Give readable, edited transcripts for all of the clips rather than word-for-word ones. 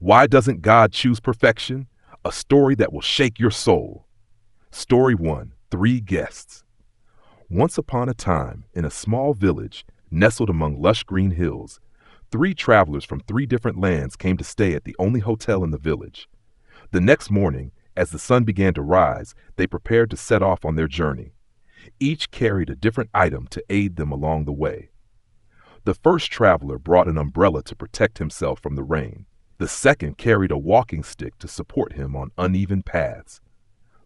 Why doesn't God choose perfection? A story that will shake your soul. Story 1. 3 Guests. Once upon a time, in a small village nestled among lush green hills, 3 travelers from 3 different lands came to stay at the only hotel in the village. The next morning, as the sun began to rise, they prepared to set off on their journey. Each carried a different item to aid them along the way. The first traveler brought an umbrella to protect himself from the rain. The second carried a walking stick to support him on uneven paths.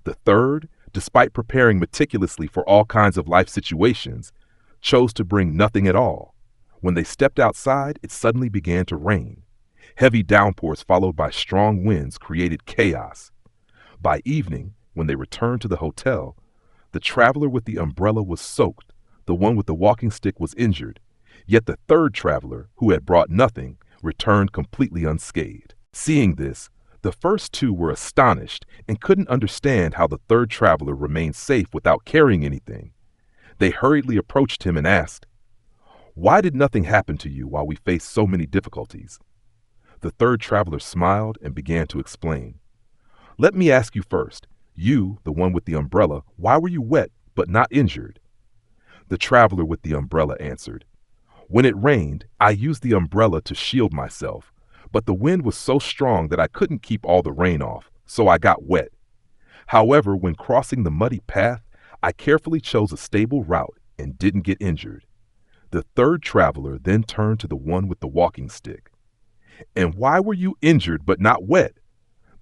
The third, despite preparing meticulously for all kinds of life situations, chose to bring nothing at all. When they stepped outside, it suddenly began to rain. Heavy downpours followed by strong winds created chaos. By evening, when they returned to the hotel, the traveler with the umbrella was soaked, the one with the walking stick was injured, yet the third traveler, who had brought nothing, returned completely unscathed. Seeing this, the first 2 were astonished and couldn't understand how the third traveler remained safe without carrying anything. They hurriedly approached him and asked, "Why did nothing happen to you while we faced so many difficulties?" The third traveler smiled and began to explain. "Let me ask you first, you, the one with the umbrella, why were you wet but not injured?" The traveler with the umbrella answered, "When it rained, I used the umbrella to shield myself, but the wind was so strong that I couldn't keep all the rain off, so I got wet. However, when crossing the muddy path, I carefully chose a stable route and didn't get injured." The third traveler then turned to the one with the walking stick. "And why were you injured but not wet?"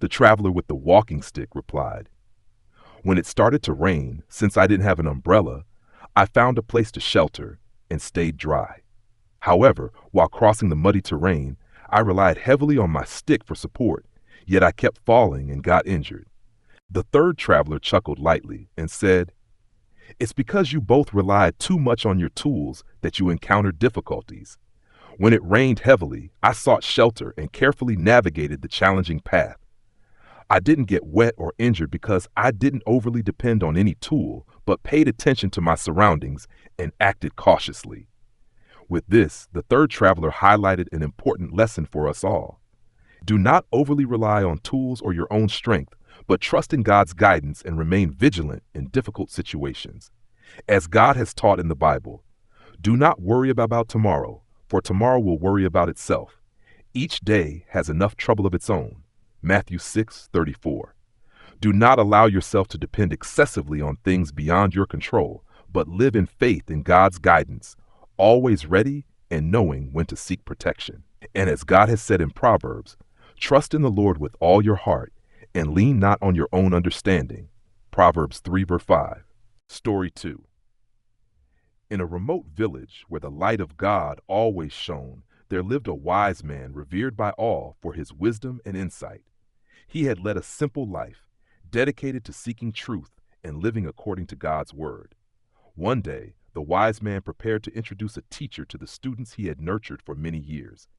The traveler with the walking stick replied, "When it started to rain, since I didn't have an umbrella, I found a place to shelter and stayed dry. However, while crossing the muddy terrain, I relied heavily on my stick for support, yet I kept falling and got injured." The third traveler chuckled lightly and said, "It's because you both relied too much on your tools that you encountered difficulties. When it rained heavily, I sought shelter and carefully navigated the challenging path. I didn't get wet or injured because I didn't overly depend on any tool, but paid attention to my surroundings and acted cautiously." With this, the third traveler highlighted an important lesson for us all. Do not overly rely on tools or your own strength, but trust in God's guidance and remain vigilant in difficult situations. As God has taught in the Bible, do not worry about tomorrow, for tomorrow will worry about itself. Each day has enough trouble of its own. Matthew 6:34. Do not allow yourself to depend excessively on things beyond your control, but live in faith in God's guidance, always ready and knowing when to seek protection. And as God has said in Proverbs, trust in the Lord with all your heart and lean not on your own understanding. Proverbs 3:5. Story 2. In a remote village where the light of God always shone, there lived a wise man revered by all for his wisdom and insight. He had led a simple life, dedicated to seeking truth and living according to God's word. One day, the wise man prepared to introduce a teacher to the students he had nurtured for many years.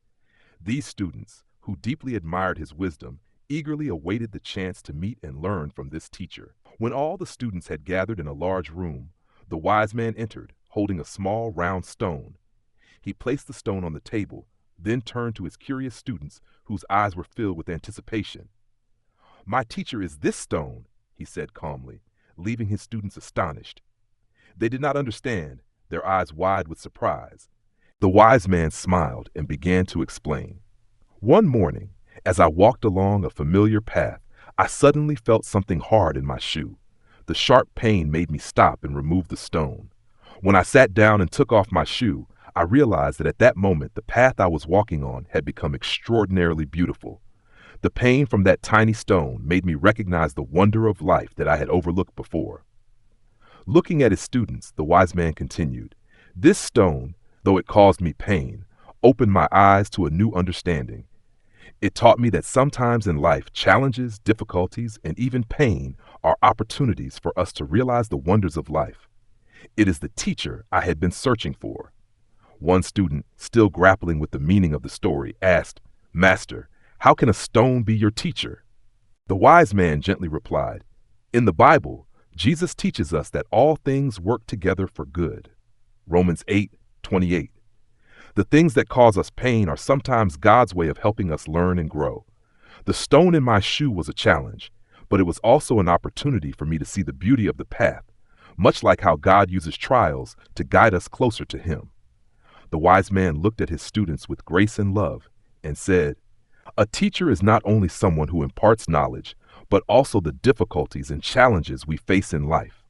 These students, who deeply admired his wisdom, eagerly awaited the chance to meet and learn from this teacher. When all the students had gathered in a large room, the wise man entered, holding a small round stone. He placed the stone on the table, then turned to his curious students, whose eyes were filled with anticipation. "My teacher is this stone," he said calmly, leaving his students astonished. They did not understand, their eyes wide with surprise. The wise man smiled and began to explain. "One morning, as I walked along a familiar path, I suddenly felt something hard in my shoe. The sharp pain made me stop and remove the stone. When I sat down and took off my shoe, I realized that at that moment the path I was walking on had become extraordinarily beautiful. The pain from that tiny stone made me recognize the wonder of life that I had overlooked before." Looking at his students, the wise man continued, "This stone, though it caused me pain, opened my eyes to a new understanding. It taught me that sometimes in life, challenges, difficulties, and even pain are opportunities for us to realize the wonders of life. It is the teacher I had been searching for." One student, still grappling with the meaning of the story, asked, "Master, how can a stone be your teacher?" The wise man gently replied, "In the Bible, Jesus teaches us that all things work together for good." Romans 8:28. The things that cause us pain are sometimes God's way of helping us learn and grow. The stone in my shoe was a challenge, but it was also an opportunity for me to see the beauty of the path, much like how God uses trials to guide us closer to Him. The wise man looked at his students with grace and love and said, "A teacher is not only someone who imparts knowledge, but also the difficulties and challenges we face in life.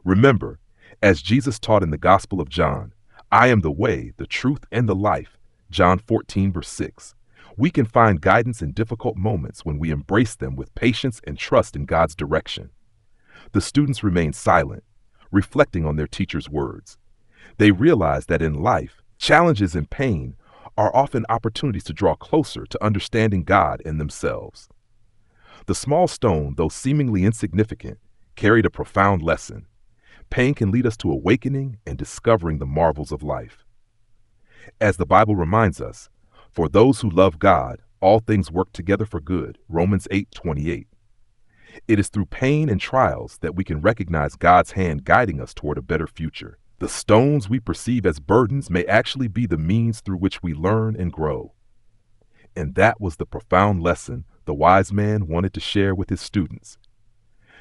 Remember, as Jesus taught in the Gospel of John, I am the way, the truth, and the life, John 14, verse 6. We can find guidance in difficult moments when we embrace them with patience and trust in God's direction." The students remained silent, reflecting on their teacher's words. They realized that in life, challenges and pain are often opportunities to draw closer to understanding God and themselves. The small stone, though seemingly insignificant, carried a profound lesson. Pain can lead us to awakening and discovering the marvels of life. As the Bible reminds us, for those who love God, all things work together for good, Romans 8:28. It is through pain and trials that we can recognize God's hand guiding us toward a better future. The stones we perceive as burdens may actually be the means through which we learn and grow. And that was the profound lesson the wise man wanted to share with his students.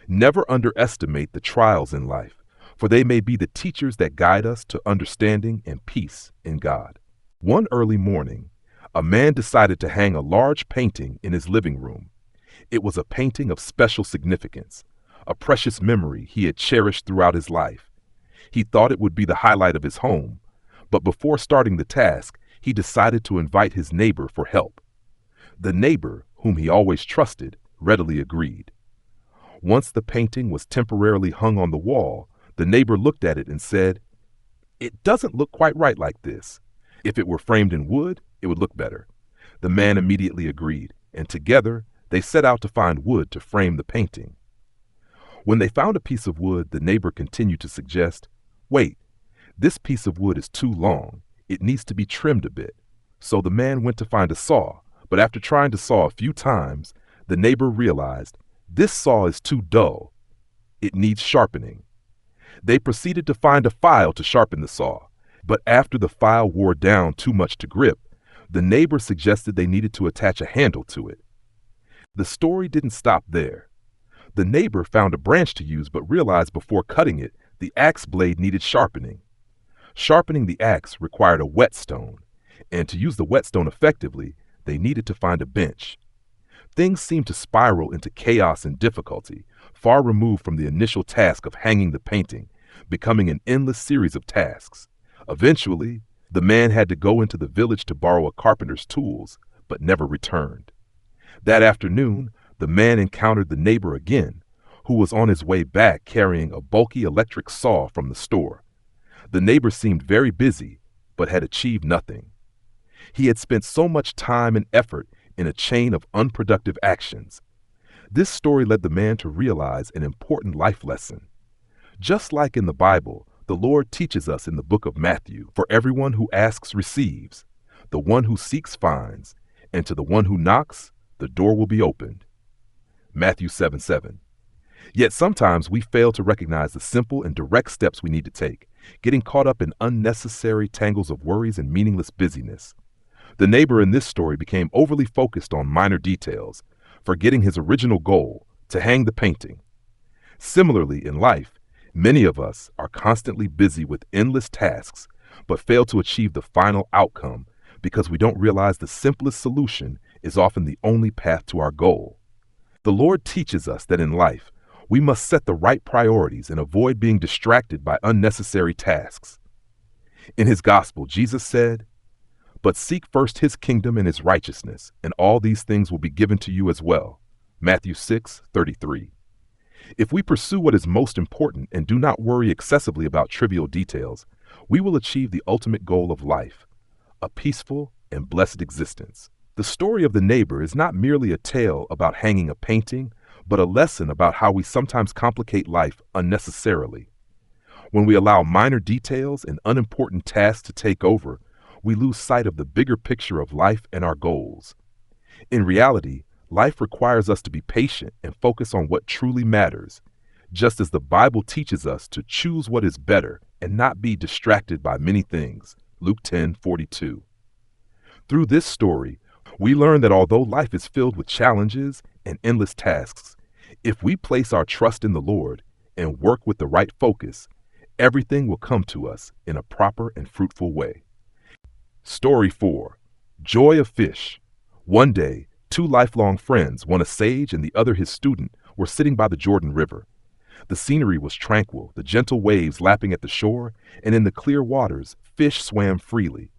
Never underestimate the trials in life, for they may be the teachers that guide us to understanding and peace in God. One early morning, a man decided to hang a large painting in his living room. It was a painting of special significance, a precious memory he had cherished throughout his life. He thought it would be the highlight of his home, but before starting the task, he decided to invite his neighbor for help. The neighbor, whom he always trusted, readily agreed. Once the painting was temporarily hung on the wall, the neighbor looked at it and said, "It doesn't look quite right like this. If it were framed in wood, it would look better." The man immediately agreed, and together they set out to find wood to frame the painting. When they found a piece of wood, the neighbor continued to suggest, "Wait, this piece of wood is too long. It needs to be trimmed a bit." So the man went to find a saw, but after trying to saw a few times, the neighbor realized, this saw is too dull. It needs sharpening. They proceeded to find a file to sharpen the saw, but after the file wore down too much to grip, the neighbor suggested they needed to attach a handle to it. The story didn't stop there. The neighbor found a branch to use but realized before cutting it, the axe blade needed sharpening. Sharpening the axe required a whetstone, and to use the whetstone effectively, they needed to find a bench. Things seemed to spiral into chaos and difficulty, far removed from the initial task of hanging the painting, becoming an endless series of tasks. Eventually, the man had to go into the village to borrow a carpenter's tools, but never returned. That afternoon, the man encountered the neighbor again, who was on his way back carrying a bulky electric saw from the store. The neighbor seemed very busy, but had achieved nothing. He had spent so much time and effort in a chain of unproductive actions. This story led the man to realize an important life lesson. Just like in the Bible, the Lord teaches us in the book of Matthew, "For everyone who asks receives, the one who seeks finds, and to the one who knocks, the door will be opened." Matthew 7:7. Yet sometimes we fail to recognize the simple and direct steps we need to take, getting caught up in unnecessary tangles of worries and meaningless busyness. The neighbor in this story became overly focused on minor details, forgetting his original goal, to hang the painting. Similarly, in life, many of us are constantly busy with endless tasks, but fail to achieve the final outcome because we don't realize the simplest solution is often the only path to our goal. The Lord teaches us that in life, we must set the right priorities and avoid being distracted by unnecessary tasks. In his gospel, Jesus said, "But seek first his kingdom and his righteousness, and all these things will be given to you as well." Matthew 6:33. If we pursue what is most important and do not worry excessively about trivial details, we will achieve the ultimate goal of life, a peaceful and blessed existence. The story of the neighbor is not merely a tale about hanging a painting, but a lesson about how we sometimes complicate life unnecessarily. When we allow minor details and unimportant tasks to take over, we lose sight of the bigger picture of life and our goals. In reality, life requires us to be patient and focus on what truly matters, just as the Bible teaches us to choose what is better and not be distracted by many things. Luke 10:42. Through this story, We learn that although life is filled with challenges and endless tasks, if we place our trust in the Lord and work with the right focus, everything will come to us in a proper and fruitful way. Story 4. Joy of Fish. One day, two lifelong friends, one a sage and the other his student, were sitting by the Jordan River. The scenery was tranquil, the gentle waves lapping at the shore, and in the clear waters, fish swam freely.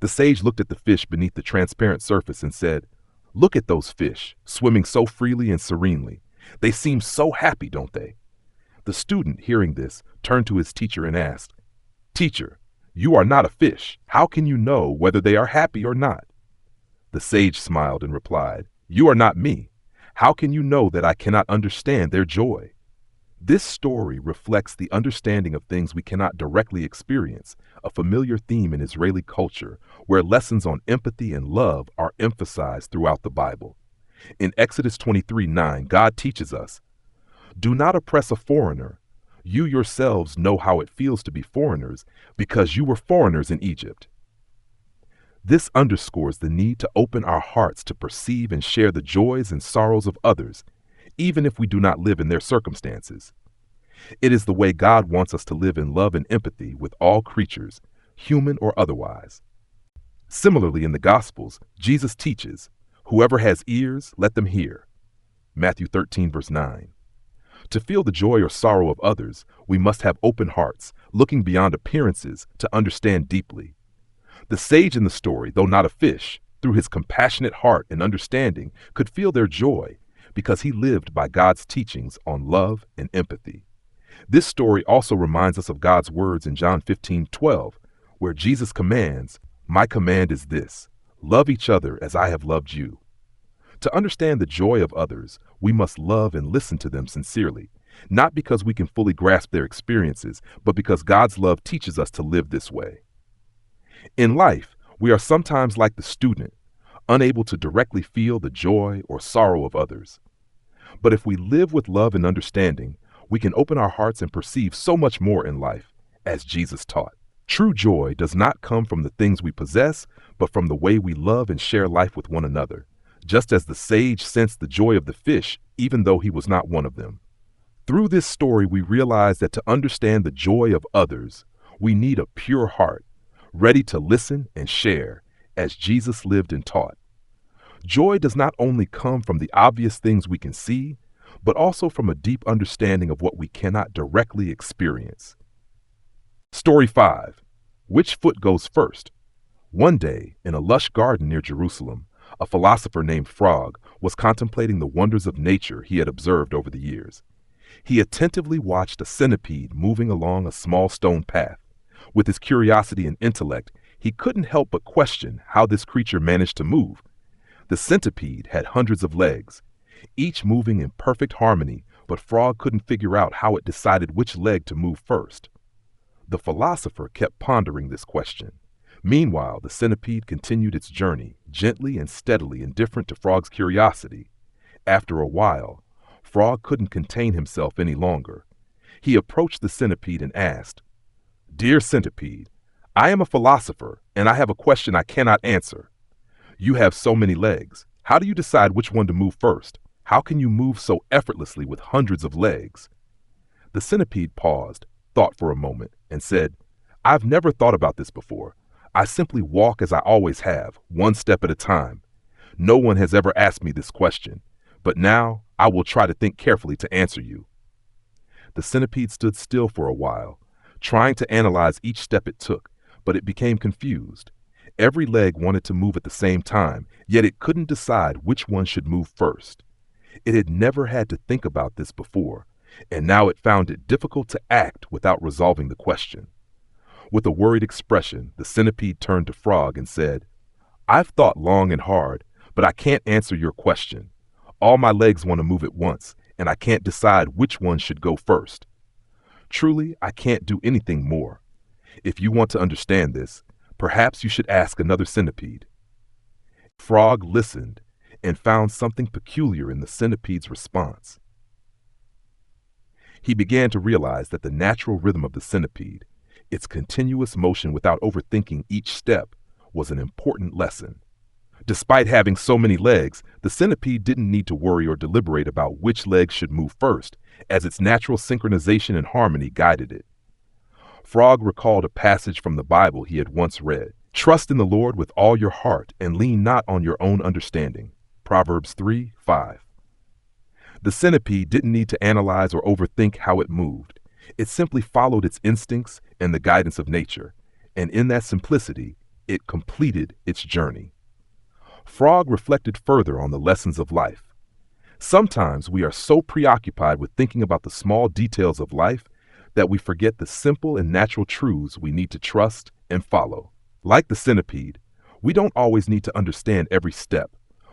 The sage looked at the fish beneath the transparent surface and said, "Look at those fish, swimming so freely and serenely. They seem so happy, don't they?" The student, hearing this, turned to his teacher and asked, "Teacher, you are not a fish. How can you know whether they are happy or not?" The sage smiled and replied, "You are not me. How can you know that I cannot understand their joy?" This story reflects the understanding of things we cannot directly experience, a familiar theme in Israeli culture, where lessons on empathy and love are emphasized throughout the Bible. In Exodus 23:9, God teaches us, "Do not oppress a foreigner. You yourselves know how it feels to be foreigners, because you were foreigners in Egypt." This underscores the need to open our hearts to perceive and share the joys and sorrows of others, even if we do not live in their circumstances. It is the way God wants us to live in love and empathy with all creatures, human or otherwise. Similarly, in the Gospels, Jesus teaches, "Whoever has ears, let them hear." Matthew 13, verse 9. To feel the joy or sorrow of others, we must have open hearts, looking beyond appearances to understand deeply. The sage in the story, though not a fish, through his compassionate heart and understanding, could feel their joy because he lived by God's teachings on love and empathy. This story also reminds us of God's words in John 15:12, where Jesus commands, "My command is this, love each other as I have loved you." To understand the joy of others, we must love and listen to them sincerely, not because we can fully grasp their experiences, but because God's love teaches us to live this way. In life, we are sometimes like the student, unable to directly feel the joy or sorrow of others. But if we live with love and understanding, we can open our hearts and perceive so much more in life, as Jesus taught. True joy does not come from the things we possess, but from the way we love and share life with one another, just as the sage sensed the joy of the fish, even though he was not one of them. Through this story, we realize that to understand the joy of others, we need a pure heart, ready to listen and share, as Jesus lived and taught. Joy does not only come from the obvious things we can see, but also from a deep understanding of what we cannot directly experience. Story 5. Which foot goes first? One day, in a lush garden near Jerusalem, a philosopher named Frog was contemplating the wonders of nature he had observed over the years. He attentively watched a centipede moving along a small stone path. With his curiosity and intellect, he couldn't help but question how this creature managed to move. The centipede had hundreds of legs, each moving in perfect harmony, but Frog couldn't figure out how it decided which leg to move first. The philosopher kept pondering this question. Meanwhile, the centipede continued its journey, gently and steadily, indifferent to Frog's curiosity. After a while, Frog couldn't contain himself any longer. He approached the centipede and asked, "Dear centipede, I am a philosopher, and I have a question I cannot answer. You have so many legs. How do you decide which one to move first? How can you move so effortlessly with hundreds of legs?" The centipede paused, thought for a moment, and said, "I've never thought about this before. I simply walk as I always have, one step at a time. No one has ever asked me this question, but now I will try to think carefully to answer you." The centipede stood still for a while, trying to analyze each step it took, but it became confused. Every leg wanted to move at the same time, yet it couldn't decide which one should move first. It had never had to think about this before, and now it found it difficult to act without resolving the question. With a worried expression, the centipede turned to Frog and said, "I've thought long and hard, but I can't answer your question. All my legs want to move at once, and I can't decide which one should go first. Truly, I can't do anything more. If you want to understand this, perhaps you should ask another centipede." Frog listened and found something peculiar in the centipede's response. He began to realize that the natural rhythm of the centipede, its continuous motion without overthinking each step, was an important lesson. Despite having so many legs, the centipede didn't need to worry or deliberate about which leg should move first, as its natural synchronization and harmony guided it. Frog recalled a passage from the Bible he had once read. Trust in the Lord with all your heart and lean not on your own understanding. Proverbs 3:5. The centipede didn't need to analyze or overthink how it moved. It simply followed its instincts and the guidance of nature, and in that simplicity, it completed its journey. Frog reflected further on the lessons of life. Sometimes we are so preoccupied with thinking about the small details of life that we forget the simple and natural truths we need to trust and follow. Like the centipede, we don't always need to understand every step.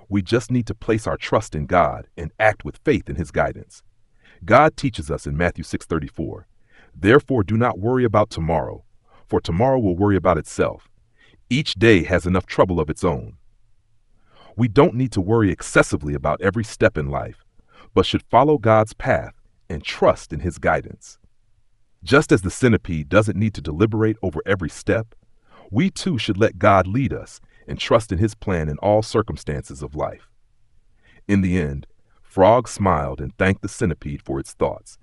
We just need to place our trust in God and act with faith in His guidance. God teaches us in Matthew 6:34, "Therefore do not worry about tomorrow, for tomorrow will worry about itself. Each day has enough trouble of its own." We don't need to worry excessively about every step in life, but should follow God's path and trust in His guidance. Just as the centipede doesn't need to deliberate over every step, we too should let God lead us and trust in His plan in all circumstances of life. In the end, Frog smiled and thanked the centipede for its thoughts.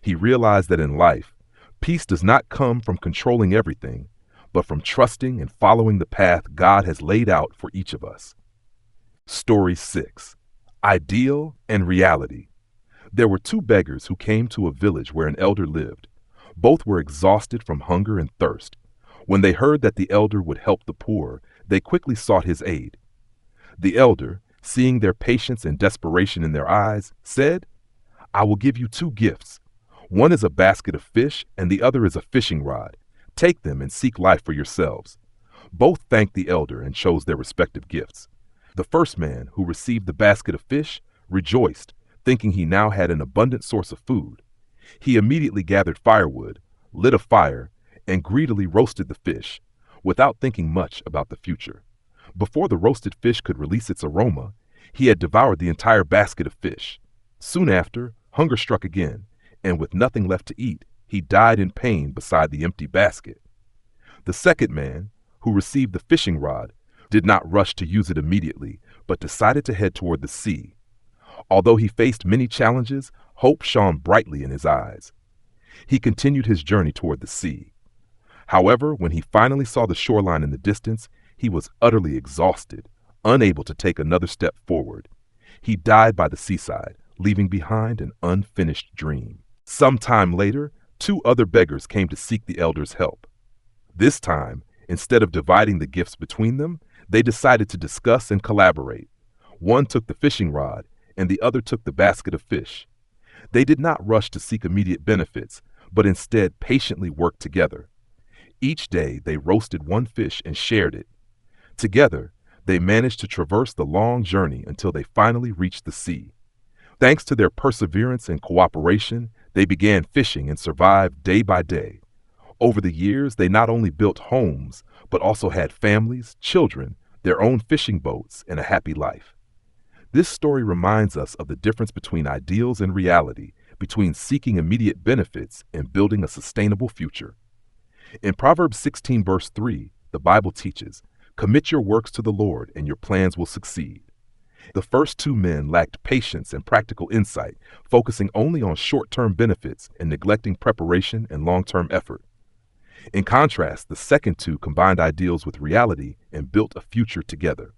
He realized that in life, peace does not come from controlling everything, but from trusting and following the path God has laid out for each of us. Story 6. Ideal and Reality. There were two beggars who came to a village where an elder lived. Both were exhausted from hunger and thirst. When they heard that the elder would help the poor, they quickly sought his aid. The elder, seeing their patience and desperation in their eyes, said, "I will give you two gifts. One is a basket of fish, and the other is a fishing rod. Take them and seek life for yourselves." Both thanked the elder and chose their respective gifts. The first man, who received the basket of fish, rejoiced, thinking he now had an abundant source of food. He immediately gathered firewood, lit a fire, and greedily roasted the fish, without thinking much about the future. Before the roasted fish could release its aroma, he had devoured the entire basket of fish. Soon after, hunger struck again, and with nothing left to eat, he died in pain beside the empty basket. The second man, who received the fishing rod, did not rush to use it immediately, but decided to head toward the sea. Although he faced many challenges, hope shone brightly in his eyes. He continued his journey toward the sea. However, when he finally saw the shoreline in the distance, he was utterly exhausted, unable to take another step forward. He died by the seaside, leaving behind an unfinished dream. Some time later, two other beggars came to seek the elder's help. This time, instead of dividing the gifts between them, they decided to discuss and collaborate. One took the fishing rod, and the other took the basket of fish. They did not rush to seek immediate benefits, but instead patiently worked together. Each day they roasted one fish and shared it. Together, they managed to traverse the long journey until they finally reached the sea. Thanks to their perseverance and cooperation, they began fishing and survived day by day. Over the years, they not only built homes, but also had families, children, their own fishing boats, and a happy life. This story reminds us of the difference between ideals and reality, between seeking immediate benefits and building a sustainable future. In Proverbs 16 verse 3, the Bible teaches, "Commit your works to the Lord and your plans will succeed." The first two men lacked patience and practical insight, focusing only on short-term benefits and neglecting preparation and long-term effort. In contrast, the second two combined ideals with reality and built a future together.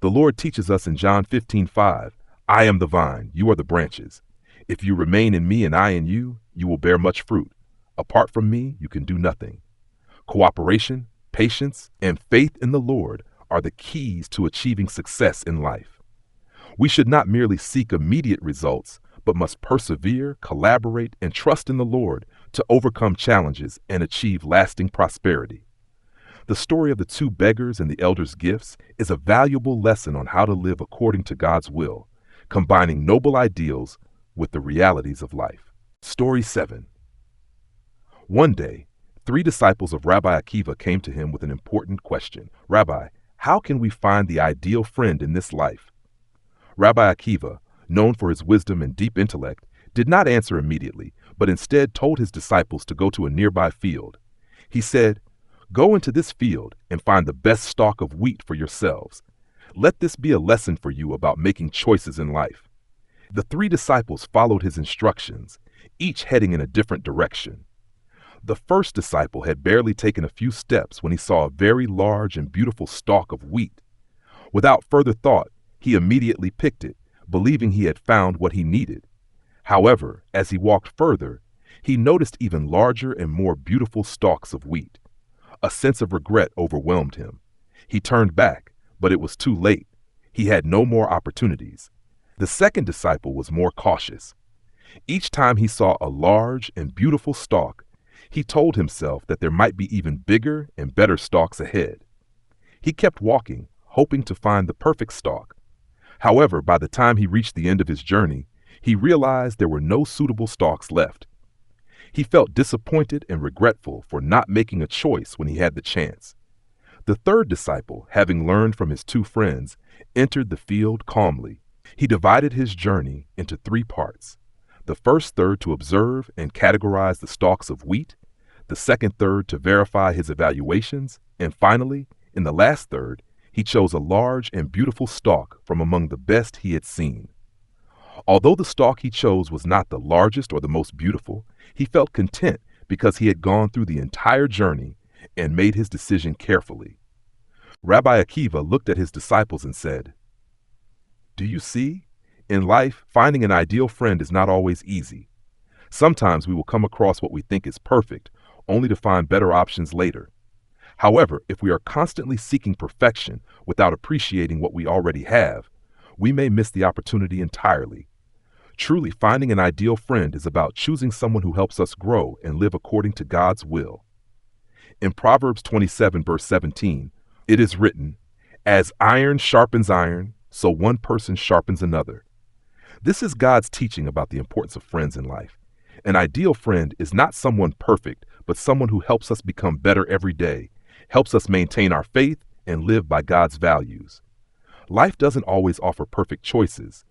The Lord teaches us in John 15:5, "I am the vine, you are the branches. If you remain in me and I in you, you will bear much fruit. Apart from me, you can do nothing." Cooperation, patience, and faith in the Lord are the keys to achieving success in life. We should not merely seek immediate results, but must persevere, collaborate, and trust in the Lord to overcome challenges and achieve lasting prosperity. The story of the two beggars and the elder's gifts is a valuable lesson on how to live according to God's will, combining noble ideals with the realities of life. Story 7. One day, 3 disciples of Rabbi Akiva came to him with an important question. "Rabbi, how can we find the ideal friend in this life?" Rabbi Akiva, known for his wisdom and deep intellect, did not answer immediately, but instead told his disciples to go to a nearby field. He said, "Go into this field and find the best stalk of wheat for yourselves. Let this be a lesson for you about making choices in life. The three disciples followed his instructions, each heading in a different direction. The first disciple had barely taken a few steps when he saw a very large and beautiful stalk of wheat. Without further thought, he immediately picked it, believing he had found what he needed. However, as he walked further, he noticed even larger and more beautiful stalks of wheat. A sense of regret overwhelmed him. He turned back, but it was too late. He had no more opportunities. The second disciple was more cautious. Each time he saw a large and beautiful stalk, he told himself that there might be even bigger and better stalks ahead. He kept walking, hoping to find the perfect stalk. However, by the time he reached the end of his journey, he realized there were no suitable stalks left. He felt disappointed and regretful for not making a choice when he had the chance. The third disciple, having learned from his two friends, entered the field calmly. He divided his journey into three parts. The first third to observe and categorize the stalks of wheat, the second third to verify his evaluations, and finally, in the last third, he chose a large and beautiful stalk from among the best he had seen. Although the stalk he chose was not the largest or the most beautiful, he felt content because he had gone through the entire journey and made his decision carefully. Rabbi Akiva looked at his disciples and said, "Do you see? In life, finding an ideal friend is not always easy. Sometimes we will come across what we think is perfect, only to find better options later. However, if we are constantly seeking perfection without appreciating what we already have, we may miss the opportunity entirely. Truly, finding an ideal friend is about choosing someone who helps us grow and live according to God's will." In Proverbs 27, verse 17, it is written, "As iron sharpens iron, so one person sharpens another." This is God's teaching about the importance of friends in life. An ideal friend is not someone perfect, but someone who helps us become better every day, helps us maintain our faith, and live by God's values. Life doesn't always offer perfect choices,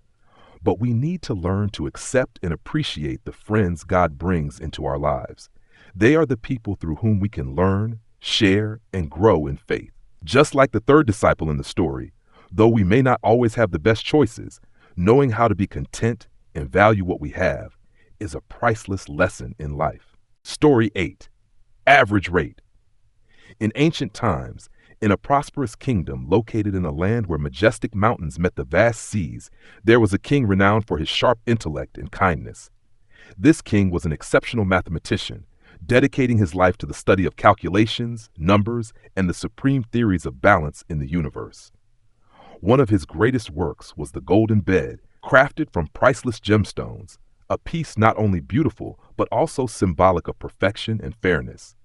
but we need to learn to accept and appreciate the friends God brings into our lives. They are the people through whom we can learn, share, and grow in faith. Just like the third disciple in the story, though we may not always have the best choices, knowing how to be content and value what we have is a priceless lesson in life. Story 8. Average Rate. In ancient times, in a prosperous kingdom located in a land where majestic mountains met the vast seas, there was a king renowned for his sharp intellect and kindness. This king was an exceptional mathematician, dedicating his life to the study of calculations, numbers, and the supreme theories of balance in the universe. One of his greatest works was the golden bed, crafted from priceless gemstones, a piece not only beautiful, but also symbolic of perfection and fairness.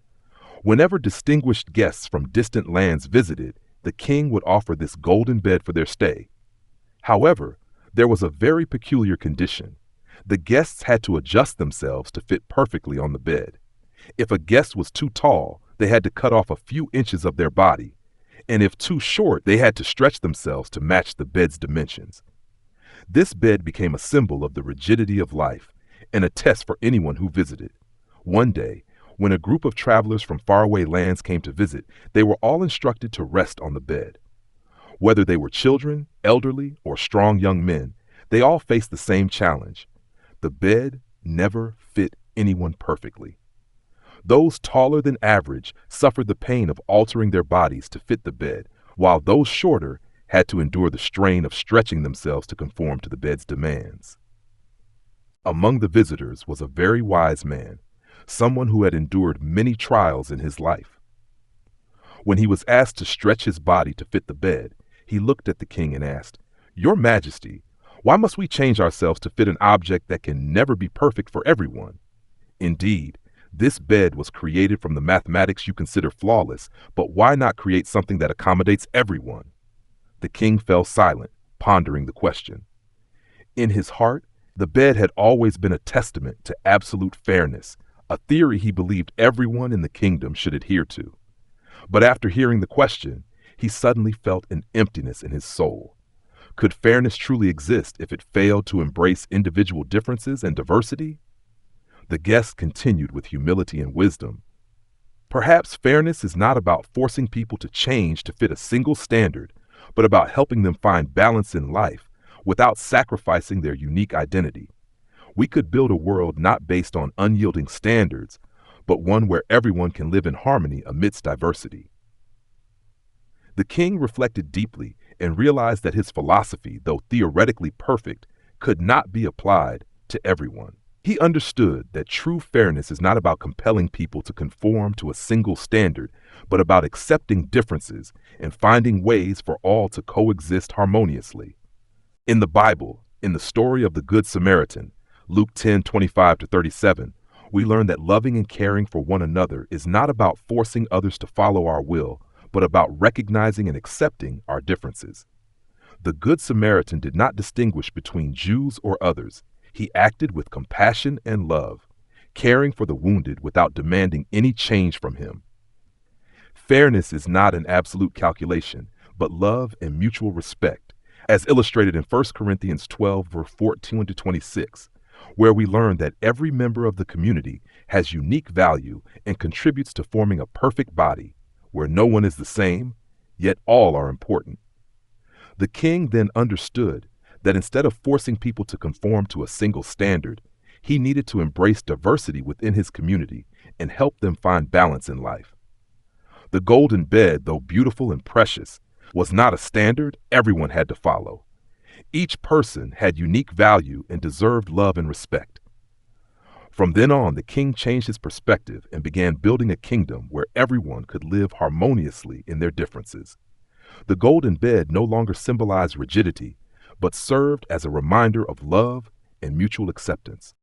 Whenever distinguished guests from distant lands visited, the king would offer this golden bed for their stay. However, there was a very peculiar condition. The guests had to adjust themselves to fit perfectly on the bed. If a guest was too tall, they had to cut off a few inches of their body, and if too short, they had to stretch themselves to match the bed's dimensions. This bed became a symbol of the rigidity of life and a test for anyone who visited. One day, when a group of travelers from faraway lands came to visit, they were all instructed to rest on the bed. Whether they were children, elderly, or strong young men, they all faced the same challenge. The bed never fit anyone perfectly. Those taller than average suffered the pain of altering their bodies to fit the bed, while those shorter had to endure the strain of stretching themselves to conform to the bed's demands. Among the visitors was a very wise man, someone who had endured many trials in his life. When he was asked to stretch his body to fit the bed, he looked at the king and asked, "Your Majesty, why must we change ourselves to fit an object that can never be perfect for everyone? Indeed, this bed was created from the mathematics you consider flawless, but why not create something that accommodates everyone?" The king fell silent, pondering the question. In his heart, the bed had always been a testament to absolute fairness, a theory he believed everyone in the kingdom should adhere to. But after hearing the question, he suddenly felt an emptiness in his soul. Could fairness truly exist if it failed to embrace individual differences and diversity? The guest continued with humility and wisdom. Perhaps fairness is not about forcing people to change to fit a single standard, but about helping them find balance in life without sacrificing their unique identity. We could build a world not based on unyielding standards, but one where everyone can live in harmony amidst diversity. The king reflected deeply and realized that his philosophy, though theoretically perfect, could not be applied to everyone. He understood that true fairness is not about compelling people to conform to a single standard, but about accepting differences and finding ways for all to coexist harmoniously. In the Bible, in the story of the Good Samaritan, Luke 10:25-37, we learn that loving and caring for one another is not about forcing others to follow our will, but about recognizing and accepting our differences. The Good Samaritan did not distinguish between Jews or others. He acted with compassion and love, caring for the wounded without demanding any change from him. Fairness is not an absolute calculation, but love and mutual respect, as illustrated in 1 Corinthians 12, verse 14-26, where we learn that every member of the community has unique value and contributes to forming a perfect body, where no one is the same, yet all are important. The king then understood that instead of forcing people to conform to a single standard, he needed to embrace diversity within his community and help them find balance in life. The golden bed, though beautiful and precious, was not a standard everyone had to follow. Each person had unique value and deserved love and respect. From then on, the king changed his perspective and began building a kingdom where everyone could live harmoniously in their differences. The golden bed no longer symbolized rigidity, but served as a reminder of love and mutual acceptance.